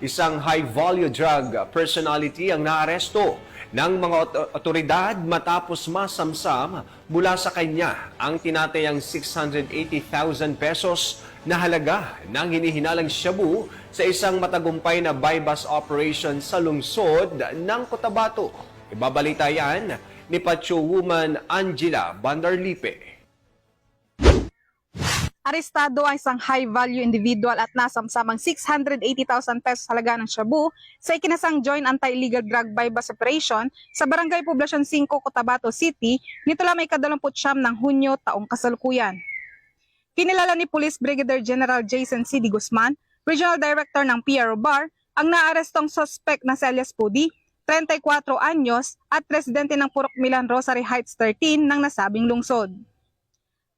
Isang high-value drug personality ang naaresto ng mga otoridad matapos masamsam mula sa kanya ang tinatayang 680,000 pesos na halaga ng hinihinalang shabu sa isang matagumpay na buy-bust operation sa lungsod ng Cotabato. Ibabalita yan ni Pacho Woman Angela Bandarlipe. Arestado ang isang high-value individual at nasamsamang 680,000 pesos halaga ng shabu sa ikinasang joint anti-illegal drug buy-bust operation sa Barangay Poblacion 5, Cotabato City nito lamang ika-29 ng Hunyo taong kasalukuyan. Kinilala ni Police Brigadier General Jason C. D. Guzman, Regional Director ng PRO BAR, ang naarestong suspect na si alias Pudi, 34 anyos at residente ng Purok Milan Rosary Heights 13 ng nasabing lungsod.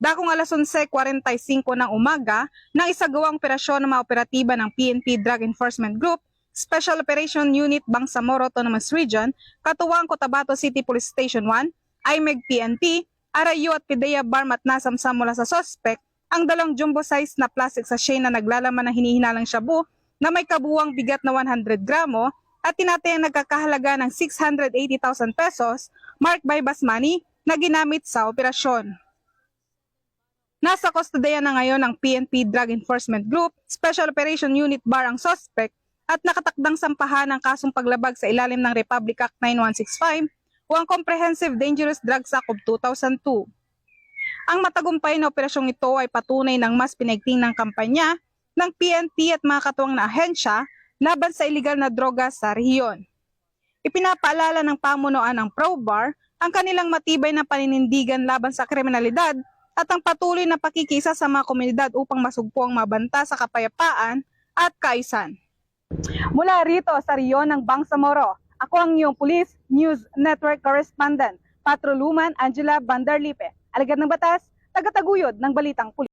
Dakong alas 11:45 ng umaga, nang isagawang operasyon ng mga operatiba ng PNP Drug Enforcement Group, Special Operation Unit Bangsamoro Autonomous Region, katuwang Cotabato City Police Station 1, IMEG PNP, RIU at PIDEA BARM at nasamsam mula sa suspect ang dalawang jumbo-size na plastic sachet na naglalaman ng hinihinalang shabu na may kabuuang bigat na 100 gramo at tinatayang nagkakahalaga ng 680,000 pesos marked by bus money na ginamit sa operasyon. Nasa kustodiya na ngayon ng PNP Drug Enforcement Group, Special Operation Unit BAR ang suspect at nakatakdang sampahan ng kasong paglabag sa ilalim ng Republic Act 9165 o ang Comprehensive Dangerous Drugs Act of 2002. Ang matagumpay na operasyong ito ay patunay ng mas pinaigting ng kampanya ng PNP at mga katuwang na ahensya laban sa iligal na droga sa rehiyon. Ipinapaalala ng pamunuan ng PRO-BAR ang kanilang matibay na paninindigan laban sa kriminalidad at ang patuloy na pakikisa sa mga komunidad upang masugpo ang mabanta sa kapayapaan at kaayusan. Mula rito sa riyon ng Bangsamoro, ako ang iyong Police News Network Correspondent, Patroluman Angela Bandarlipe, alagad ng batas, tagataguyod ng balitang pulis.